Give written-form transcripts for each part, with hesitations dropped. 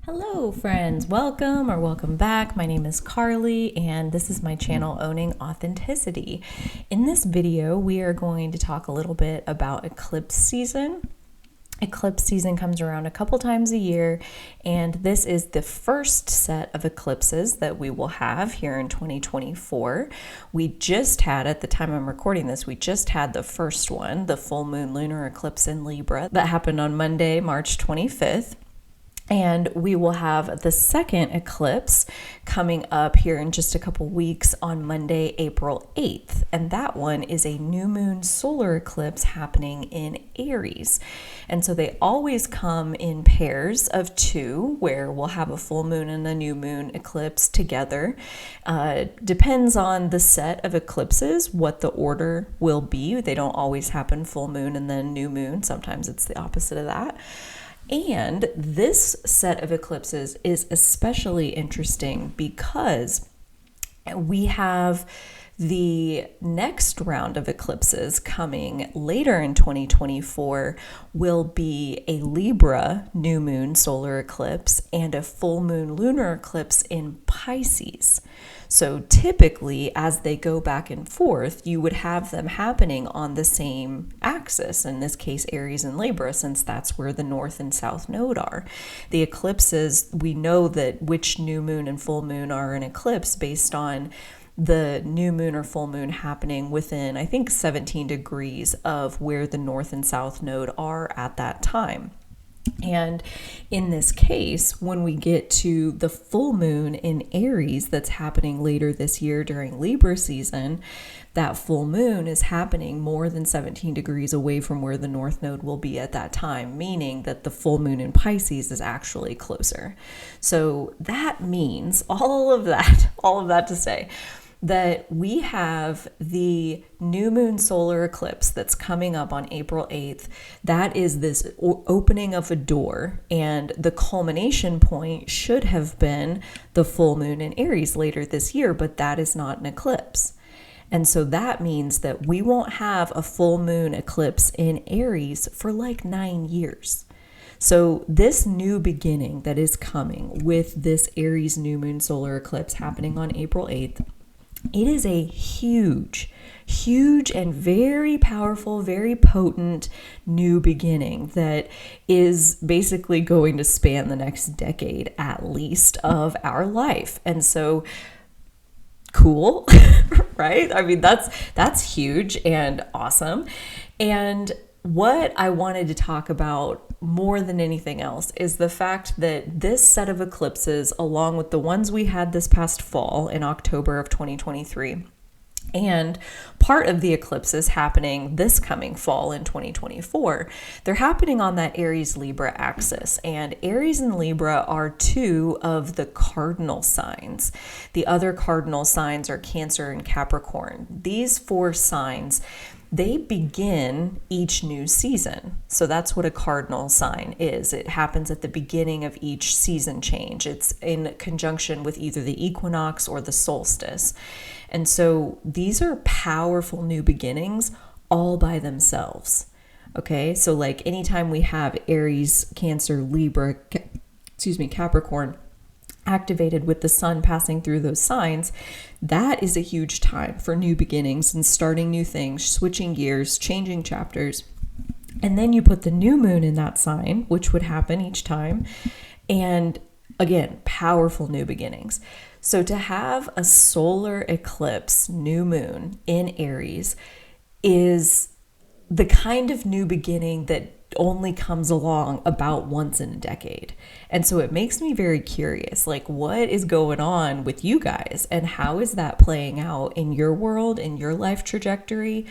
Hello friends, welcome back. My name is Carly and this is my channel Owning Authenticity. In this video, we are going to talk a little bit about eclipse season. Eclipse season comes around a couple times a year, and this is the first set of eclipses that we will have here in 2024. We just had, at the time I'm recording this, we just had the first one, the full moon lunar eclipse in Libra that happened on Monday, March 25th. And we will have the second eclipse coming up here in just a couple weeks on Monday, April 8th. And that one is a new moon solar eclipse happening in Aries. And so they always come in pairs of two, where we'll have a full moon and a new moon eclipse together. Depends on the set of eclipses, what the order will be. They don't always happen full moon and then new moon. Sometimes it's the opposite of that. And this set of eclipses is especially interesting because we have the next round of eclipses coming later in 2024 will be a Libra new moon solar eclipse and a full moon lunar eclipse in Pisces. So typically, as they go back and forth, you would have them happening on the same axis, in this case, Aries and Libra, since that's where the north and south node are. The eclipses, we know that which new moon and full moon are an eclipse based on the new moon or full moon happening within, I think, 17 degrees of where the north and south node are at that time. And in this case, when we get to the full moon in Aries that's happening later this year during Libra season, that full moon is happening more than 17 degrees away from where the north node will be at that time, meaning that the full moon in Pisces is actually closer. So that means all of that to say that we have the new moon solar eclipse that's coming up on April 8th. That is this opening of a door, and the culmination point should have been the full moon in Aries later this year, but that is not an eclipse. And so that means that we won't have a full moon eclipse in Aries for like 9 years. So this new beginning that is coming with this Aries new moon solar eclipse happening on April 8th, it is a huge and very powerful, very potent new beginning that is basically going to span the next decade at least of our life. And so cool, right? I mean, that's huge and awesome. And what I wanted to talk about more than anything else is the fact that this set of eclipses, along with the ones we had this past fall in October of 2023, and part of the eclipses happening this coming fall in 2024, they're happening on that Aries-Libra axis. And Aries and Libra are two of the cardinal signs. The other cardinal signs are Cancer and Capricorn. These four signs, they begin each new season. So that's what a cardinal sign is. It happens at the beginning of each season change. It's in conjunction with either the equinox or the solstice. And so these are powerful new beginnings all by themselves. Okay, so like anytime we have Aries, Cancer, Libra, Capricorn activated with the sun passing through those signs, that is a huge time for new beginnings and starting new things, switching gears, changing chapters. And then you put the new moon in that sign, which would happen each time. And again, powerful new beginnings. So to have a solar eclipse new moon in Aries is the kind of new beginning that only comes along about once in a decade. And so it makes me very curious, like, what is going on with you guys and how is that playing out in your world, in your life trajectory?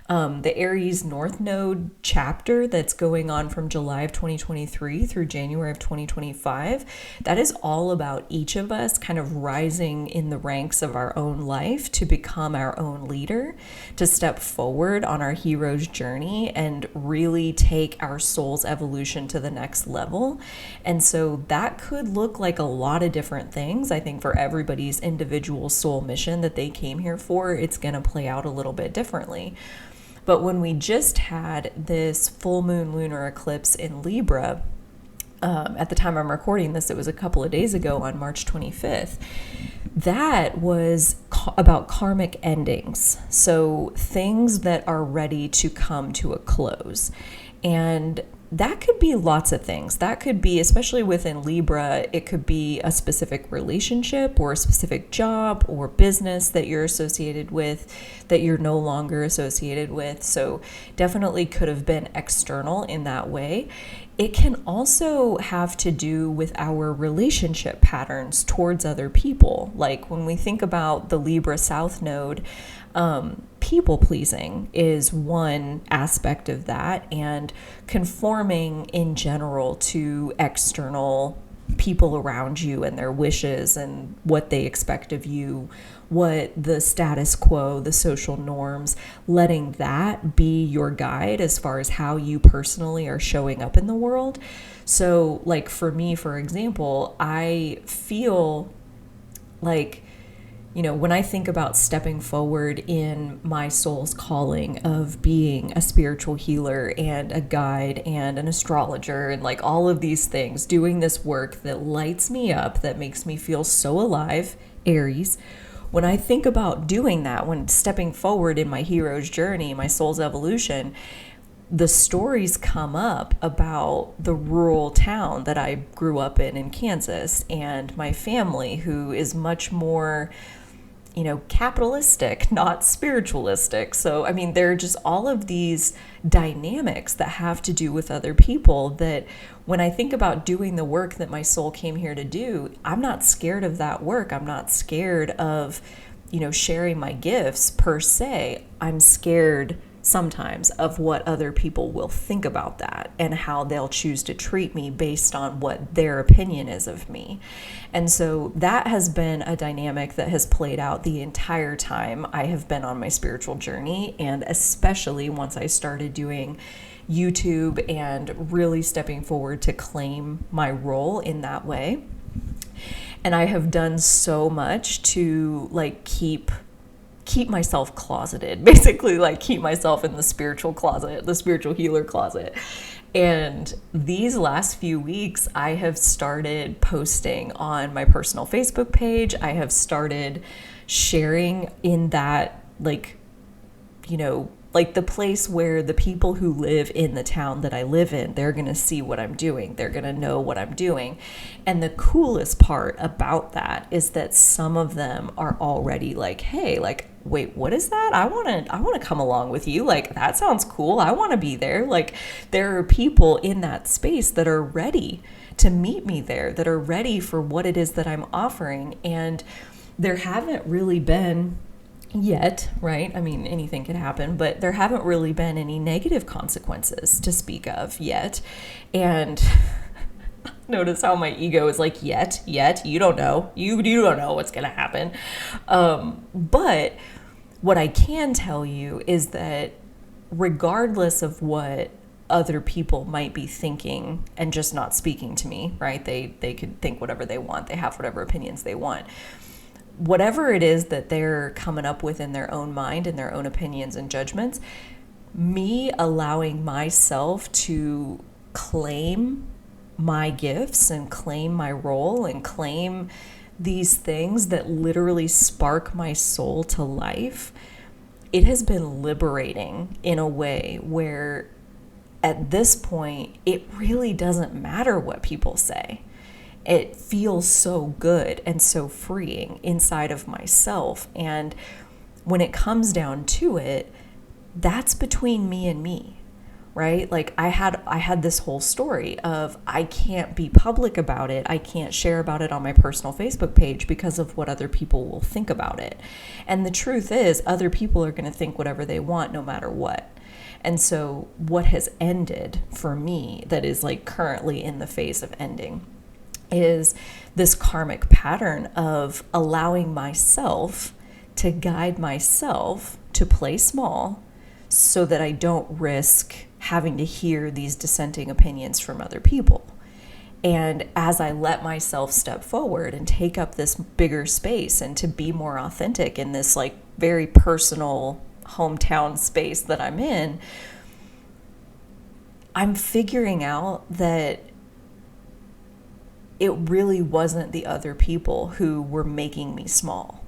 The Aries North Node chapter that's going on from July of 2023 through January of 2025, that is all about each of us kind of rising in the ranks of our own life to become our own leader, to step forward on our hero's journey and really take our soul's evolution to the next level. And so that could look like a lot of different things. I think for everybody's individual soul mission that they came here for, it's going to play out a little bit differently. But when we just had this full moon lunar eclipse in Libra, at the time I'm recording this, it was a couple of days ago on March 25th. That was about karmic endings. So things that are ready to come to a close. And that could be lots of things. That could be, especially within Libra, it could be a specific relationship or a specific job or business that you're associated with that you're no longer associated with. So definitely could have been external in that way. It can also have to do with our relationship patterns towards other people. Like when we think about the Libra South Node, people pleasing is one aspect of that, and conforming in general to external people around you and their wishes and what they expect of you, what the status quo, the social norms, letting that be your guide as far as how you personally are showing up in the world. So like for me, for example, I feel like, you know, when I think about stepping forward in my soul's calling of being a spiritual healer and a guide and an astrologer and like all of these things, doing this work that lights me up, that makes me feel so alive, Aries, when I think about doing that, when stepping forward in my hero's journey, my soul's evolution, the stories come up about the rural town that I grew up in Kansas, and my family, who is much more, you know, capitalistic, not spiritualistic. So, I mean, there are just all of these dynamics that have to do with other people that when I think about doing the work that my soul came here to do, I'm not scared of that work. I'm not scared of, you know, sharing my gifts per se. I'm scared sometimes of what other people will think about that and how they'll choose to treat me based on what their opinion is of me. And so that has been a dynamic that has played out the entire time I have been on my spiritual journey, and especially once I started doing YouTube and really stepping forward to claim my role in that way. And I have done so much to like keep myself closeted, basically, like keep myself in the spiritual closet, the spiritual healer closet. And these last few weeks, I have started posting on my personal Facebook page. I have started sharing in that, like, you know, like the place where the people who live in the town that I live in, they're going to see what I'm doing. They're going to know what I'm doing. And the coolest part about that is that some of them are already like, hey, like, wait, what is that? I want to come along with you. Like, that sounds cool. I want to be there. Like, there are people in that space that are ready to meet me there, that are ready for what it is that I'm offering. And there haven't really been yet, right? I mean, anything could happen, but there haven't really been any negative consequences to speak of yet. And notice how my ego is like, yet, you don't know. You don't know what's going to happen. But what I can tell you is that regardless of what other people might be thinking and just not speaking to me, right? They could think whatever they want. They have whatever opinions they want. Whatever it is that they're coming up with in their own mind and their own opinions and judgments, me allowing myself to claim my gifts and claim my role and claim these things that literally spark my soul to life, it has been liberating in a way where at this point, it really doesn't matter what people say. It feels so good and so freeing inside of myself. And when it comes down to it, that's between me and me, right? Like I had this whole story of I can't be public about it. I can't share about it on my personal Facebook page because of what other people will think about it. And the truth is, other people are going to think whatever they want no matter what. And so what has ended for me, that is like currently in the phase of ending, is this karmic pattern of allowing myself to guide myself to play small so that I don't risk having to hear these dissenting opinions from other people. And as I let myself step forward and take up this bigger space and to be more authentic in this like very personal hometown space that I'm in, I'm figuring out that it really wasn't the other people who were making me small.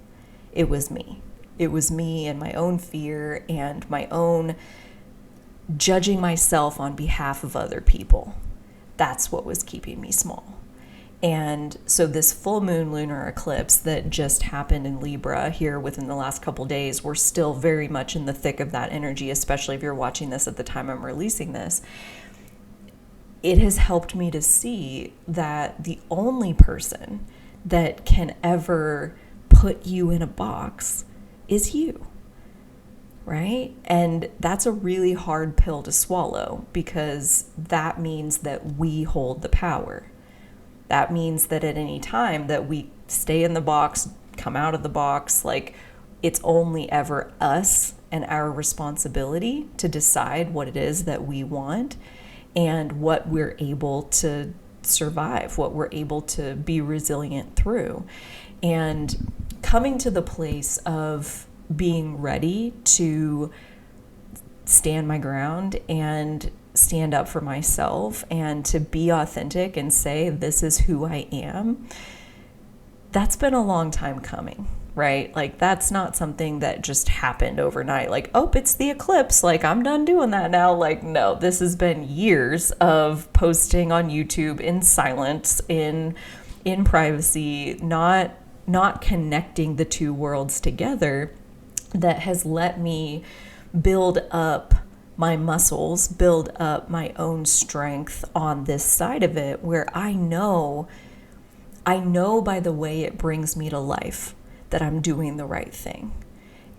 It was me. It was me and my own fear and my own judging myself on behalf of other people. That's what was keeping me small. And so this full moon lunar eclipse that just happened in Libra here within the last couple days, we're still very much in the thick of that energy, especially if you're watching this at the time I'm releasing this. It has helped me to see that the only person that can ever put you in a box is you, right? And that's a really hard pill to swallow, because that means that we hold the power. That means that at any time that we stay in the box, come out of the box, like, it's only ever us and our responsibility to decide what it is that we want and what we're able to survive, what we're able to be resilient through. And coming to the place of being ready to stand my ground and stand up for myself and to be authentic and say, this is who I am, that's been a long time coming, right? Like, that's not something that just happened overnight. Like, oh, it's the eclipse, like, I'm done doing that now. Like, no, this has been years of posting on YouTube in silence, in privacy, not connecting the two worlds together, that has let me build up my muscles, build up my own strength on this side of it, where I know by the way it brings me to life that I'm doing the right thing.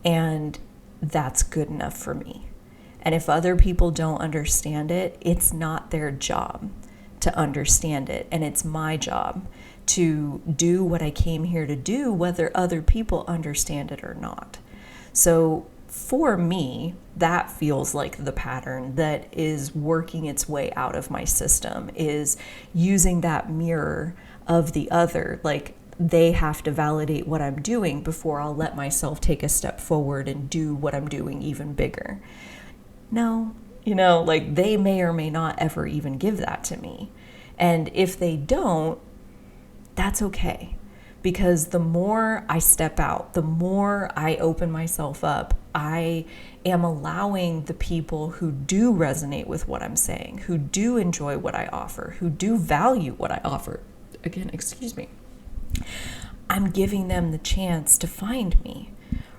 And that's good enough for me. And if other people don't understand it, it's not their job to understand it. And it's my job to do what I came here to do, whether other people understand it or not. So for me, that feels like the pattern that is working its way out of my system, is using that mirror of the other. Like, they have to validate what I'm doing before I'll let myself take a step forward and do what I'm doing even bigger. No, like, they may or may not ever even give that to me. And if they don't, that's okay. Because the more I step out, the more I open myself up, I am allowing the people who do resonate with what I'm saying, who do enjoy what I offer, who do value what I offer. Again, excuse me. I'm giving them the chance to find me,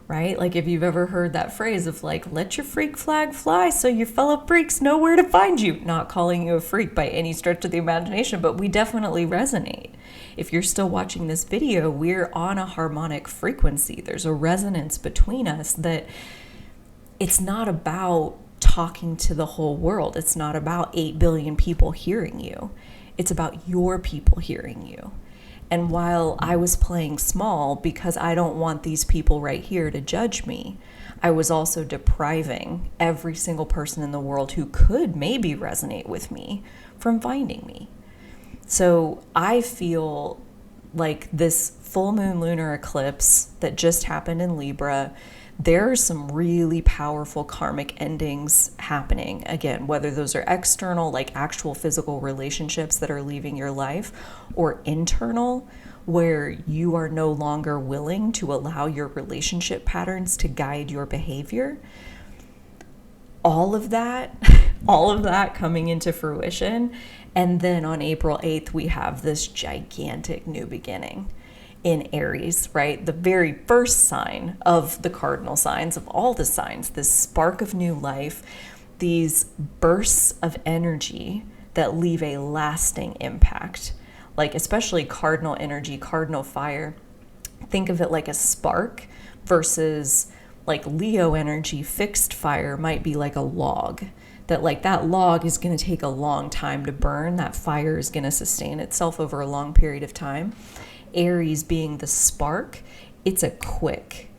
right? Like, if you've ever heard that phrase of like, let your freak flag fly so your fellow freaks know where to find you. Not calling you a freak by any stretch of the imagination, but we definitely resonate. If you're still watching this video, we're on a harmonic frequency. There's a resonance between us that it's not about talking to the whole world. It's not about 8 billion people hearing you. It's about your people hearing you. And while I was playing small because I don't want these people right here to judge me, I was also depriving every single person in the world who could maybe resonate with me from finding me. So I feel like this full moon lunar eclipse that just happened in Libra, there are some really powerful karmic endings happening. Again, whether those are external, like actual physical relationships that are leaving your life, or internal, where you are no longer willing to allow your relationship patterns to guide your behavior. All of that coming into fruition. And then on April 8th, we have this gigantic new beginning in Aries, right? The very first sign of the cardinal signs of all the signs, this spark of new life, these bursts of energy that leave a lasting impact, like especially cardinal energy, cardinal fire. Think of it like a spark versus like Leo energy, fixed fire might be like a log. That log is going to take a long time to burn. That fire is going to sustain itself over a long period of time. Aries being the spark, it's a quick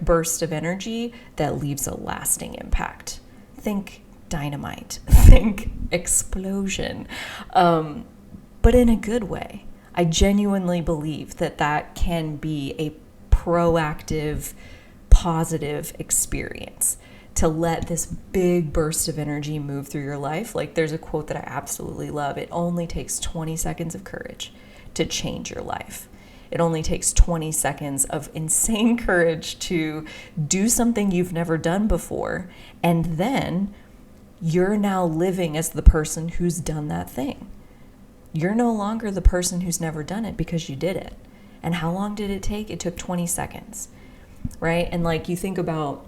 burst of energy that leaves a lasting impact. Think dynamite, think explosion, but in a good way. I genuinely believe that can be a proactive, positive experience. to let this big burst of energy move through your life. Like, there's a quote that I absolutely love. It only takes 20 seconds of courage to change your life. It only takes 20 seconds of insane courage to do something you've never done before. And then you're now living as the person who's done that thing. You're no longer the person who's never done it because you did it. And how long did it take? It took 20 seconds, right? And like, you think about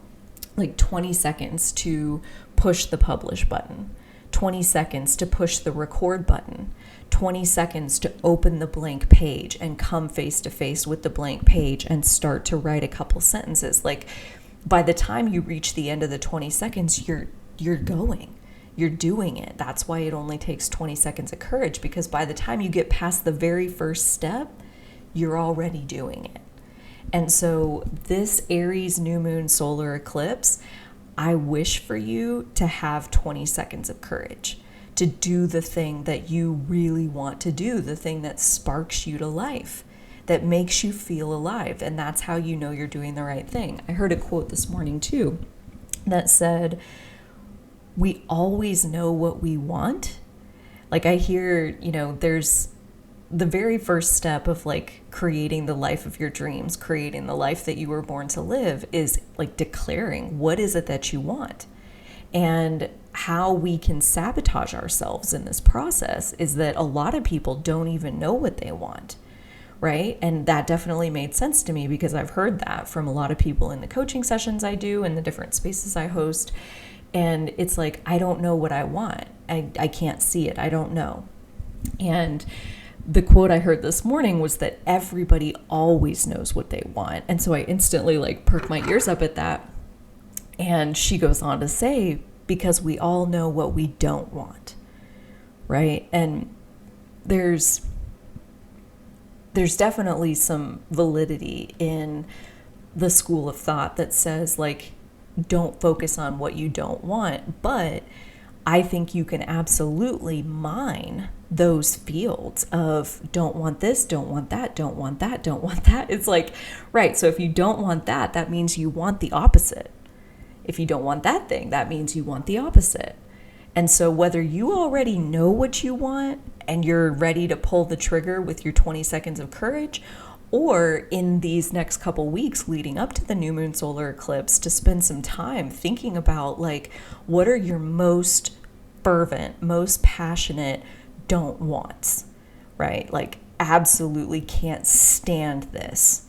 like 20 seconds to push the publish button, 20 seconds to push the record button, 20 seconds to open the blank page and come face to face with the blank page and start to write a couple sentences. Like, by the time you reach the end of the 20 seconds, you're going. You're doing it. That's why it only takes 20 seconds of courage, because by the time you get past the very first step, you're already doing it. And so this Aries new moon solar eclipse, I wish for you to have 20 seconds of courage to do the thing that you really want to do, the thing that sparks you to life, that makes you feel alive. And that's how you know you're doing the right thing. I heard a quote this morning too that said, we always know what we want. Like, I hear, there's the very first step of like creating the life of your dreams, creating the life that you were born to live, is like declaring what is it that you want. And how we can sabotage ourselves in this process is that a lot of people don't even know what they want, right? And that definitely made sense to me, because I've heard that from a lot of people in the coaching sessions I do and the different spaces I host. And it's like, I don't know what I want. I can't see it. I don't know. And the quote I heard this morning was that everybody always knows what they want. And so I instantly like perked my ears up at that. And she goes on to say, because we all know what we don't want, right? And there's definitely some validity in the school of thought that says, like, don't focus on what you don't want. But I think you can absolutely mine those fields of don't want this, don't want that, don't want that, don't want that. It's like, right, so if you don't want that, that means you want the opposite. If you don't want that thing, that means you want the opposite. And so whether you already know what you want and you're ready to pull the trigger with your 20 seconds of courage, or in these next couple weeks leading up to the new moon solar eclipse, to spend some time thinking about, like, what are your most fervent, most passionate don't wants, right? Like, absolutely can't stand this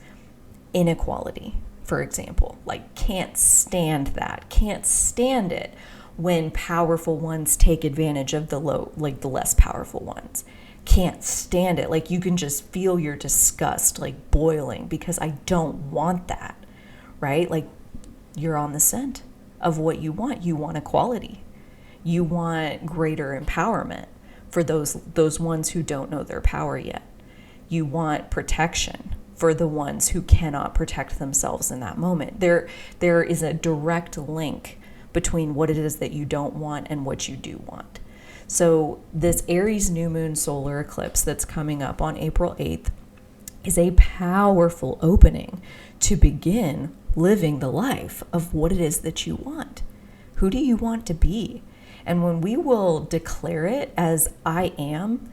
inequality, for example. Like, can't stand that, can't stand it when powerful ones take advantage of the less powerful ones. Can't stand it. Like, you can just feel your disgust like boiling, because I don't want that, right? Like, you're on the scent of what you want. You want equality. You want greater empowerment for those ones who don't know their power yet. You want protection for the ones who cannot protect themselves in that moment. There is a direct link between what it is that you don't want and what you do want. So this Aries new moon solar eclipse that's coming up on April 8th is a powerful opening to begin living the life of what it is that you want. Who do you want to be? And when we will declare it as I am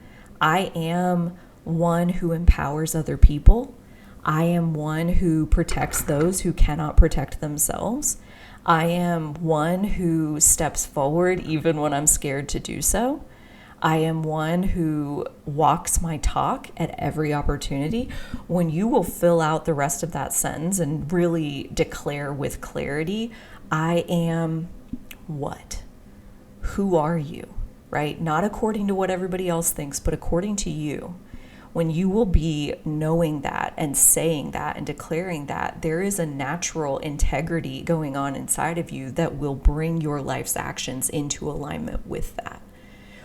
one who empowers other people. I am one who protects those who cannot protect themselves. I am one who steps forward even when I'm scared to do so. I am one who walks my talk at every opportunity. When you will fill out the rest of that sentence and really declare with clarity, I am what? Who are you? Right? Not according to what everybody else thinks, but according to you. When you will be knowing that and saying that and declaring that, there is a natural integrity going on inside of you that will bring your life's actions into alignment with that.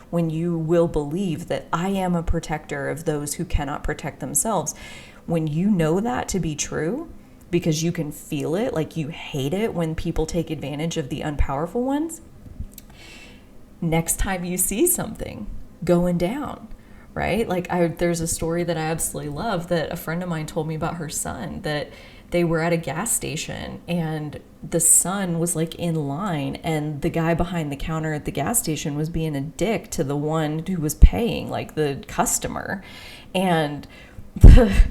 When you will believe that I am a protector of those who cannot protect themselves, when you know that to be true, because you can feel it, like you hate it when people take advantage of the unpowerful ones, next time you see something going down, right? Like there's a story that I absolutely love that a friend of mine told me about her son, that they were at a gas station and the son was like in line, and the guy behind the counter at the gas station was being a dick to the one who was paying, like the customer. And the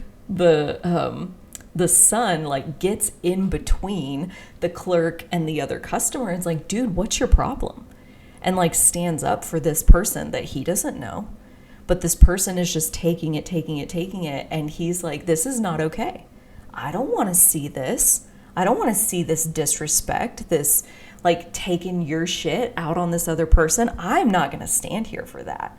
son like gets in between the clerk and the other customer and is like, dude, what's your problem? And like stands up for this person that he doesn't know. But this person is just taking it. And he's like, this is not okay. I don't want to see this. I don't want to see this disrespect, this like taking your shit out on this other person. I'm not going to stand here for that.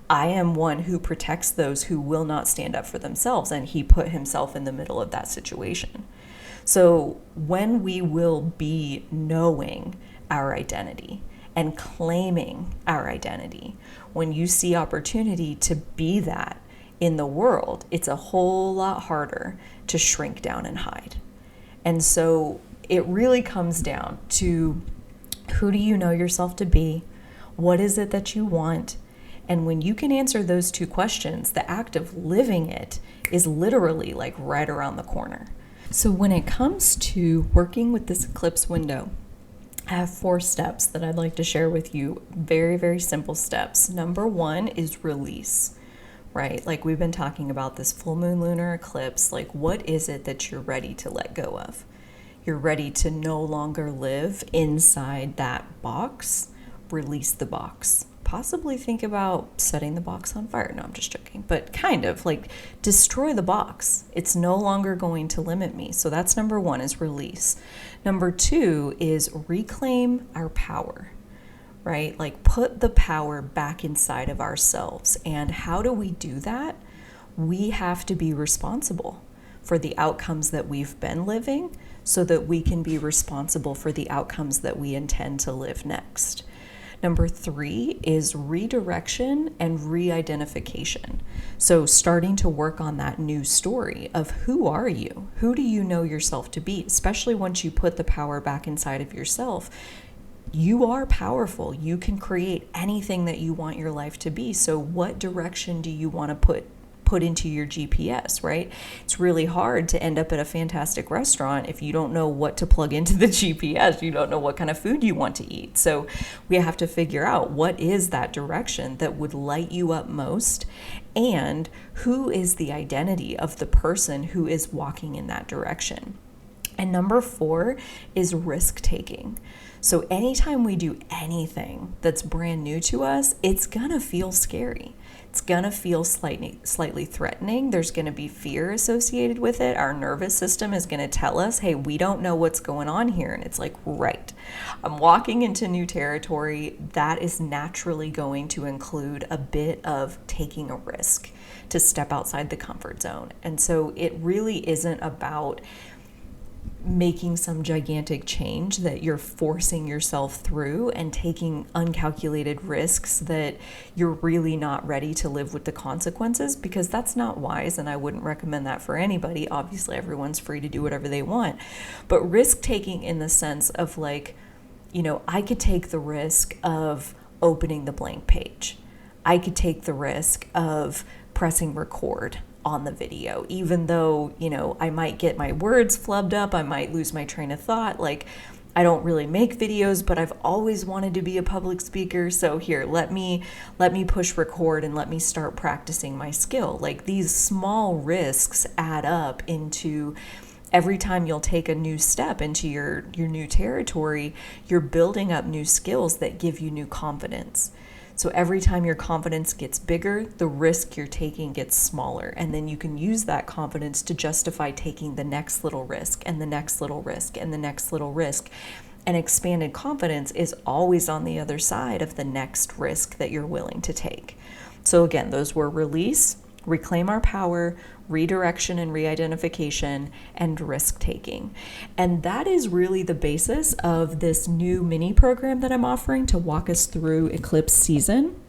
I am one who protects those who will not stand up for themselves. And he put himself in the middle of that situation. So when we will be knowing our identity and claiming our identity, when you see opportunity to be that in the world, it's a whole lot harder to shrink down and hide. And so it really comes down to, who do you know yourself to be? What is it that you want? And when you can answer those two questions, the act of living it is literally like right around the corner. So when it comes to working with this eclipse window, I have 4 steps that I'd like to share with you. Very, very simple steps. Number 1 is release, right? Like we've been talking about this full moon lunar eclipse. Like, what is it that you're ready to let go of? You're ready to no longer live inside that box. Release the box. Possibly think about setting the box on fire. No, I'm just joking. But kind of like destroy the box. It's no longer going to limit me. So that's number 1, is release. Number 2 is reclaim our power, right? Like put the power back inside of ourselves. And how do we do that? We have to be responsible for the outcomes that we've been living so that we can be responsible for the outcomes that we intend to live next. Number 3 is redirection and re-identification. So starting to work on that new story of, who are you? Who do you know yourself to be? Especially once you put the power back inside of yourself. You are powerful. You can create anything that you want your life to be. So what direction do you want to put into your GPS, right? It's really hard to end up at a fantastic restaurant if you don't know what to plug into the GPS. You don't know what kind of food you want to eat. So we have to figure out, what is that direction that would light you up most, and who is the identity of the person who is walking in that direction. And number 4 is risk taking. So anytime we do anything that's brand new to us, it's gonna feel scary. It's gonna feel slightly threatening. There's gonna be fear associated with it. Our nervous system is gonna tell us, hey, we don't know what's going on here. And it's like, right, I'm walking into new territory. That is naturally going to include a bit of taking a risk to step outside the comfort zone. And so it really isn't about making some gigantic change that you're forcing yourself through and taking uncalculated risks that you're really not ready to live with the consequences, because that's not wise, and I wouldn't recommend that for anybody. Obviously, everyone's free to do whatever they want, but risk taking in the sense of like, you know, I could take the risk of opening the blank page. I could take the risk of pressing record on the video, even though, you know, I might get my words flubbed up, I might lose my train of thought. Like, I don't really make videos, but I've always wanted to be a public speaker. So here, let me push record and let me start practicing my skill. Like, these small risks add up into every time you'll take a new step into your new territory, you're building up new skills that give you new confidence. So every time your confidence gets bigger, the risk you're taking gets smaller. And then you can use that confidence to justify taking the next little risk and the next little risk and the next little risk. And expanded confidence is always on the other side of the next risk that you're willing to take. So again, those were release, reclaim our power, redirection and re-identification, and risk-taking. And that is really the basis of this new mini program that I'm offering to walk us through eclipse season.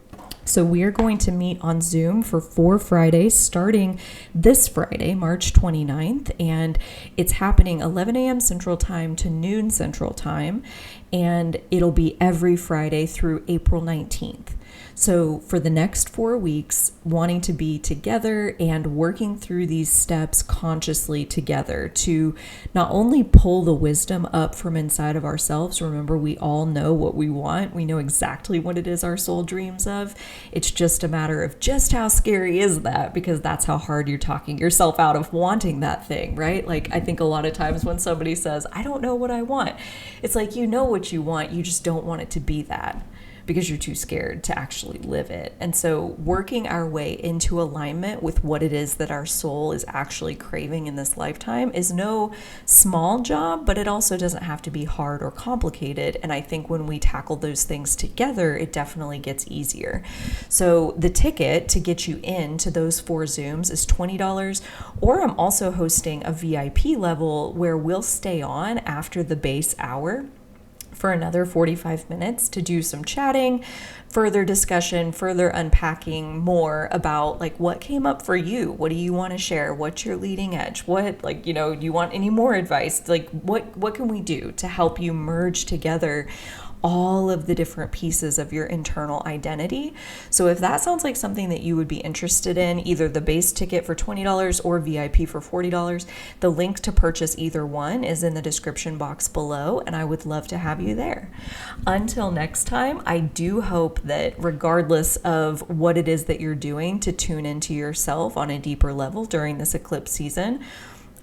So we are going to meet on Zoom for 4 Fridays starting this Friday, March 29th, and it's happening 11 a.m. Central Time to noon Central Time. and it'll be every Friday through April 19th. So for the next 4 weeks, wanting to be together and working through these steps consciously together to not only pull the wisdom up from inside of ourselves. Remember, we all know what we want. We know exactly what it is our soul dreams of. It's just a matter of just how scary is that, because that's how hard you're talking yourself out of wanting that thing, right? Like, I think a lot of times when somebody says, I don't know what I want, it's like, you know what you want, you just don't want it to be that, because you're too scared to actually live it. And so working our way into alignment with what it is that our soul is actually craving in this lifetime is no small job, but it also doesn't have to be hard or complicated. And I think when we tackle those things together, it definitely gets easier. So the ticket to get you into those 4 Zooms is $20, or I'm also hosting a VIP level where we'll stay on after the base hour for another 45 minutes to do some chatting, further discussion, further unpacking more about like what came up for you. What do you want to share? What's your leading edge? What, like, you know, do you want any more advice? Like what can we do to help you merge together all of the different pieces of your internal identity? So if that sounds like something that you would be interested in, either the base ticket for $20 or VIP for $40, the link to purchase either one is in the description box below, and I would love to have you there. Until next time, I do hope that regardless of what it is that you're doing to tune into yourself on a deeper level during this eclipse season,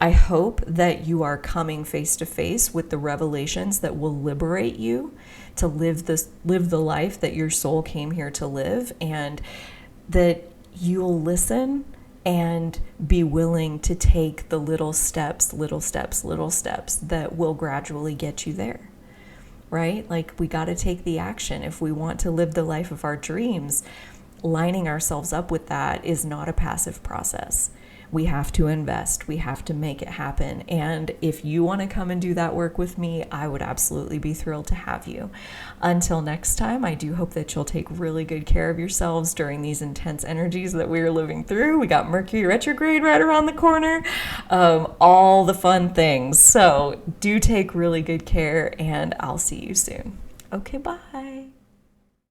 I hope that you are coming face to face with the revelations that will liberate you to live the life that your soul came here to live, and that you'll listen and be willing to take the little steps that will gradually get you there, right? Like, we got to take the action. If we want to live the life of our dreams, lining ourselves up with that is not a passive process. We have to invest. We have to make it happen. And if you want to come and do that work with me, I would absolutely be thrilled to have you. Until next time, I do hope that you'll take really good care of yourselves during these intense energies that we are living through. We got Mercury retrograde right around the corner, all the fun things. So do take really good care, and I'll see you soon. Okay, bye.